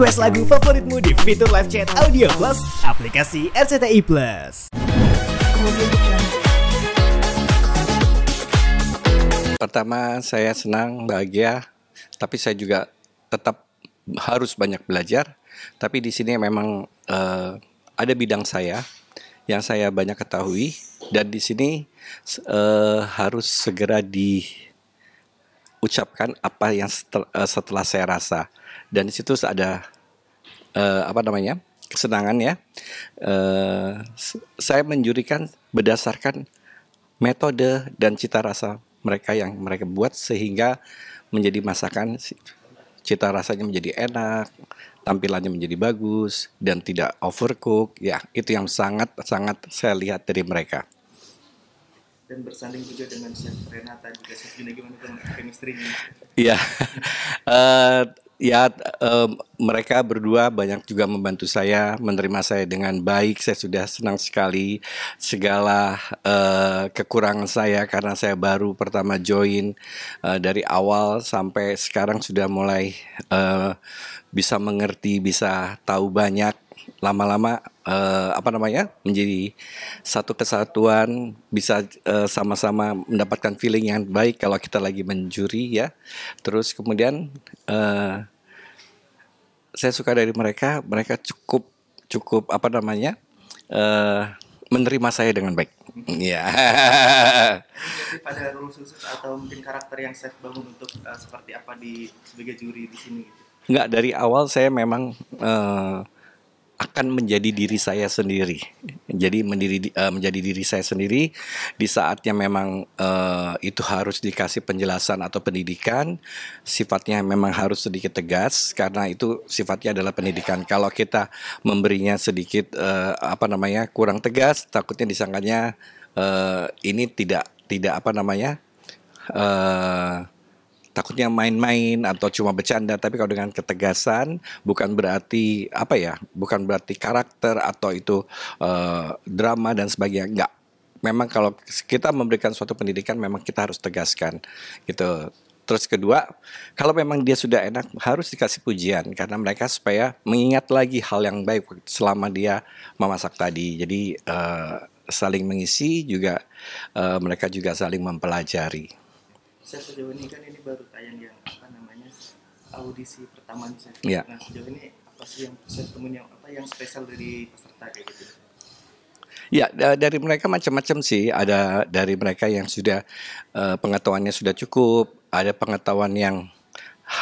Request lagu favoritmu di fitur live chat Audio Plus aplikasi RCTI Plus. Pertama, saya senang, bahagia, tapi saya juga tetap harus banyak belajar. Tapi di sini memang ada bidang saya yang saya banyak ketahui, dan di sini harus segera diucapkan apa yang setelah saya rasa. Dan di situ ada kesenangan ya. Saya menjurikan berdasarkan metode dan cita rasa mereka yang mereka buat, sehingga menjadi masakan cita rasanya menjadi enak, tampilannya menjadi bagus dan tidak overcook. Ya, itu yang sangat saya lihat dari mereka. Dan bersanding juga dengan Chef Renata juga, Chef Juna, gimana tuh chemistry-nya? Iya, mereka berdua banyak juga membantu saya, menerima saya dengan baik. Saya sudah senang sekali. Segala kekurangan saya karena saya baru pertama join, dari awal sampai sekarang sudah mulai bisa mengerti, bisa tahu banyak. Lama-lama menjadi satu kesatuan, bisa sama-sama mendapatkan feeling yang baik kalau kita lagi menjuri ya. Terus kemudian saya suka dari mereka cukup menerima saya dengan baik. Ya. Jadi pada role khusus atau mungkin karakter yang Chef bangun untuk seperti apa sebagai juri di sini gitu? Enggak, dari awal saya memang akan menjadi diri saya sendiri. Jadi menjadi diri saya sendiri di saatnya memang itu harus dikasih penjelasan atau pendidikan, sifatnya memang harus sedikit tegas karena itu sifatnya adalah pendidikan. Kalau kita memberinya sedikit kurang tegas, takutnya disangkanya ini tidak takutnya main-main atau cuma bercanda. Tapi kalau dengan ketegasan, bukan berarti karakter atau itu drama dan sebagainya. Enggak. Memang kalau kita memberikan suatu pendidikan, memang kita harus tegaskan gitu. Terus kedua, kalau memang dia sudah enak, harus dikasih pujian karena mereka supaya mengingat lagi hal yang baik selama dia memasak tadi. Jadi saling mengisi juga, mereka juga saling mempelajari. Chef, sejauh ini kan ini baru tayang yang audisi pertama nih, Chef. Ya. Nah, sejauh ini apa sih yang Chef temuin yang spesial dari peserta kayak gitu? Ya, dari mereka macam-macam sih. Ada dari mereka yang sudah pengetahuannya sudah cukup, ada pengetahuan yang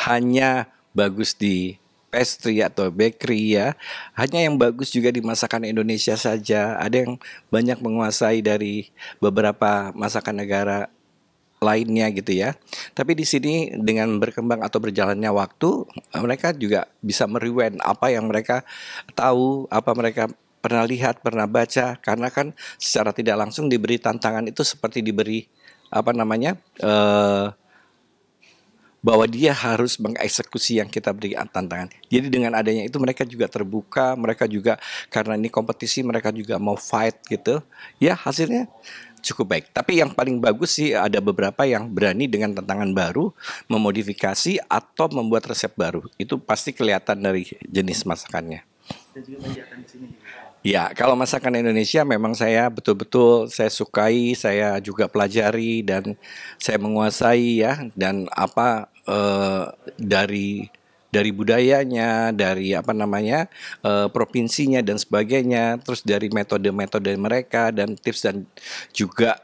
hanya bagus di pastry atau bakery ya, hanya yang bagus juga di masakan Indonesia saja. Ada yang banyak menguasai dari beberapa masakan negara lainnya gitu ya. Tapi di sini dengan berkembang atau berjalannya waktu, mereka juga bisa merewind apa yang mereka tahu, apa mereka pernah lihat, pernah baca, karena kan secara tidak langsung diberi tantangan itu seperti diberi bahwa dia harus mengeksekusi yang kita beri tantangan. Jadi dengan adanya itu mereka juga terbuka, mereka juga karena ini kompetisi mereka juga mau fight gitu. Ya, hasilnya cukup baik. Tapi yang paling bagus sih ada beberapa yang berani dengan tantangan baru, memodifikasi atau membuat resep baru. Itu pasti kelihatan dari jenis masakannya. Dan juga menjalankan di sini. Ya, kalau masakan Indonesia memang saya betul-betul saya sukai, saya juga pelajari dan saya menguasai ya, dan dari budayanya, dari provinsinya dan sebagainya, terus dari metode-metode mereka dan tips dan juga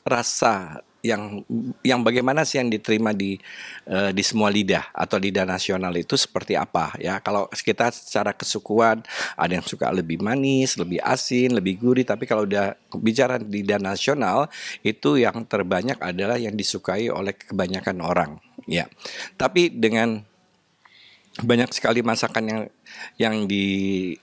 rasa yang bagaimana sih yang diterima di semua lidah atau lidah nasional itu seperti apa ya. Kalau kita secara kesukuan ada yang suka lebih manis, lebih asin, lebih gurih, tapi kalau udah bicara lidah nasional itu yang terbanyak adalah yang disukai oleh kebanyakan orang ya. Tapi dengan banyak sekali masakan yang di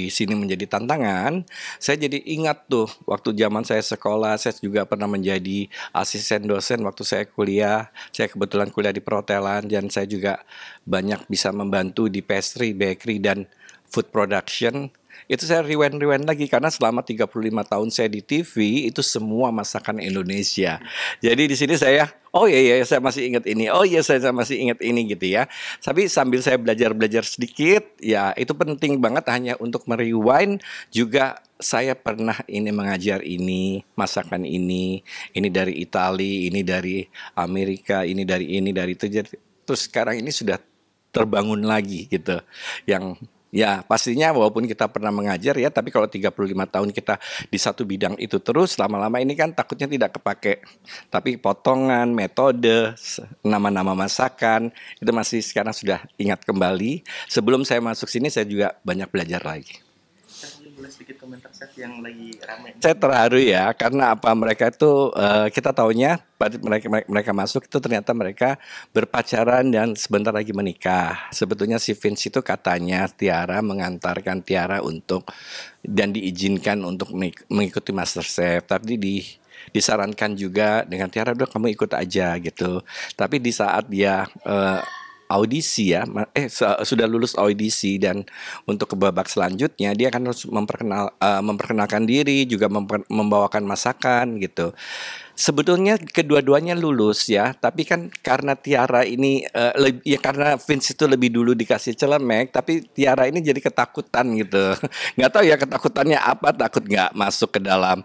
sini menjadi tantangan, saya jadi ingat tuh waktu zaman saya sekolah, saya juga pernah menjadi asisten dosen waktu saya kuliah. Saya kebetulan kuliah di perhotelan dan saya juga banyak bisa membantu di pastry, bakery dan food production. itu saya rewind lagi karena selama 35 tahun saya di TV itu semua masakan Indonesia. Jadi di sini saya, oh iya saya masih ingat ini. Oh iya saya masih ingat ini gitu ya. Tapi sambil saya belajar sedikit, ya itu penting banget hanya untuk merewind. Juga saya pernah ini mengajar ini, masakan ini dari Italia, ini dari Amerika, ini dari itu. Terus sekarang ini sudah terbangun lagi gitu. Yang ya pastinya walaupun kita pernah mengajar ya, tapi kalau 35 tahun kita di satu bidang itu terus, lama-lama ini kan takutnya tidak kepake. Tapi potongan, metode, nama-nama masakan, itu masih sekarang sudah ingat kembali. Sebelum saya masuk sini saya juga banyak belajar lagi. Saya boleh sedikit komentar chef yang lagi ramai. Saya terharu ya, karena apa mereka itu kita taunya mereka masuk itu ternyata mereka berpacaran dan sebentar lagi menikah. Sebetulnya si Vince itu katanya Tiara mengantarkan Tiara untuk dan diizinkan untuk mengikuti MasterChef, tapi disarankan juga dengan Tiara udah kamu ikut aja gitu. Tapi di saat dia audisi ya, sudah lulus audisi dan untuk ke babak selanjutnya dia akan harus memperkenalkan diri, juga membawakan masakan gitu. Sebetulnya kedua-duanya lulus ya, tapi kan karena Tiara ini ya karena Vince itu lebih dulu dikasih celemek, tapi Tiara ini jadi ketakutan gitu. Nggak tahu ya ketakutannya apa, takut nggak masuk ke dalam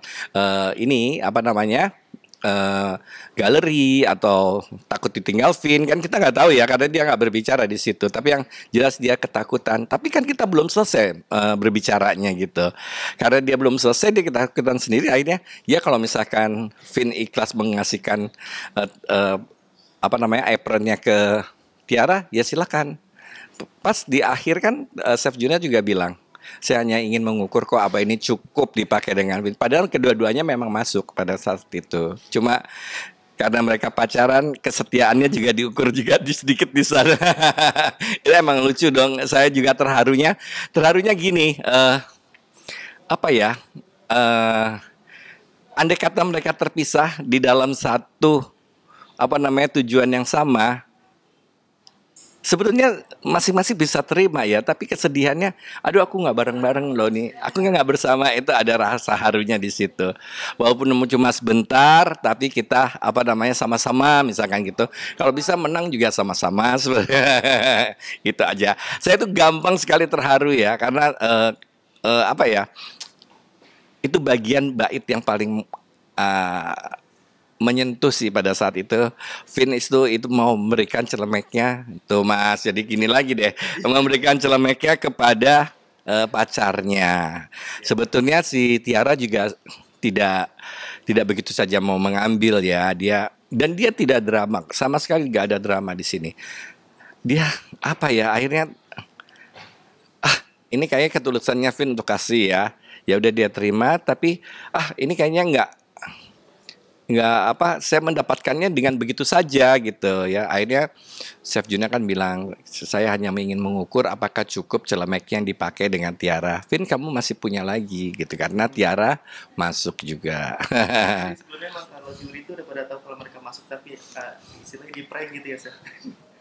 ini apa namanya? Galeri atau takut ditinggal Vin, kan kita nggak tahu ya karena dia nggak berbicara di situ. Tapi yang jelas dia ketakutan. Tapi kan kita belum selesai berbicaranya gitu. Karena dia belum selesai, dia ketakutan sendiri. Akhirnya ya kalau misalkan Vin ikhlas mengasihkan apa namanya apronnya ke Tiara, ya silakan. Pas di akhir kan Chef Juna juga bilang, saya hanya ingin mengukur kok apa ini cukup dipakai dengan Vin. Padahal kedua-duanya memang masuk pada saat itu. Cuma karena mereka pacaran, kesetiaannya juga diukur juga sedikit di sana. Itu emang lucu dong. Saya juga terharunya gini. Apa ya? Andai kata mereka terpisah di dalam satu apa namanya tujuan yang sama, sebetulnya masing-masing bisa terima ya, tapi kesedihannya, aduh aku nggak bareng-bareng loh nih, aku nggak bersama, itu ada rasa harunya di situ. Walaupun cuma sebentar, tapi kita apa namanya sama-sama, misalkan gitu. Kalau bisa menang juga sama-sama, itu aja. Saya tuh gampang sekali terharu ya, karena apa ya, itu bagian bait yang paling menyentuh sih pada saat itu. Vin itu mau memberikan celemeknya itu Mas, jadi gini lagi deh, memberikan celemeknya kepada pacarnya. Sebetulnya si Tiara juga tidak begitu saja mau mengambil ya, dia tidak drama, sama sekali nggak ada drama di sini. Dia apa ya, akhirnya ini kayaknya ketulusannya Vin untuk kasih ya udah dia terima, tapi ini kayaknya nggak apa, saya mendapatkannya dengan begitu saja gitu ya. Akhirnya Chef Juna kan bilang, saya hanya ingin mengukur apakah cukup celemek yang dipakai dengan Tiara. Vin, kamu masih punya lagi gitu, karena Tiara masuk juga. Sebelumnya emang kalau juri itu udah pada tahu kalau mereka masuk, tapi istilahnya di prank gitu ya, Chef.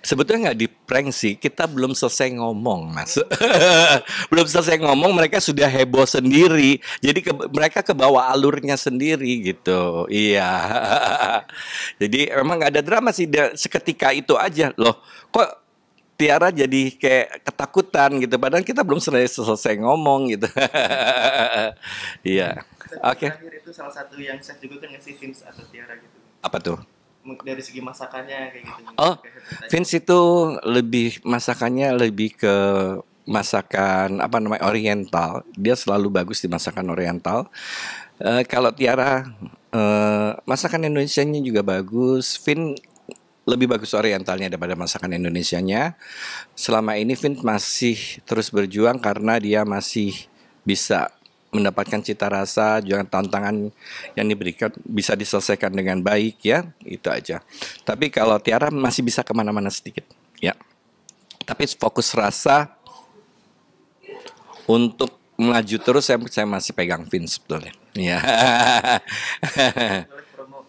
Sebetulnya nggak di prank sih, kita belum selesai ngomong Mas. Belum selesai ngomong mereka sudah heboh sendiri. Jadi mereka kebawa alurnya sendiri gitu. Iya. Jadi emang nggak ada drama sih, seketika itu aja loh. Kok Tiara jadi kayak ketakutan gitu, padahal kita belum selesai ngomong gitu. Iya. Oke. Terakhir itu salah satu yang Chef juga kan ngasih Vince atau Tiara gitu. Apa tuh? Dari segi masakannya kayak gitu. Oh, Vince itu masakannya lebih ke masakan apa namanya oriental. Dia selalu bagus di masakan oriental. Kalau Tiara masakan Indonesianya juga bagus. Vin lebih bagus orientalnya daripada masakan Indonesianya. Selama ini Vin masih terus berjuang karena dia masih bisa mendapatkan cita rasa, jangan tantangan yang diberikan bisa diselesaikan dengan baik ya, itu aja. Tapi kalau Tiara masih bisa kemana-mana sedikit ya. Tapi fokus rasa untuk melaju terus, saya masih pegang Vince sebetulnya. Ya. Promo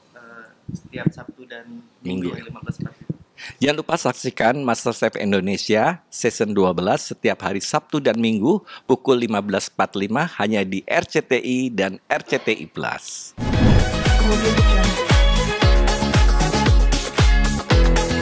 setiap Sabtu dan Minggu 15 Maret. Jangan lupa saksikan MasterChef Indonesia Season 12 setiap hari Sabtu dan Minggu pukul 15.45 hanya di RCTI dan RCTI Plus.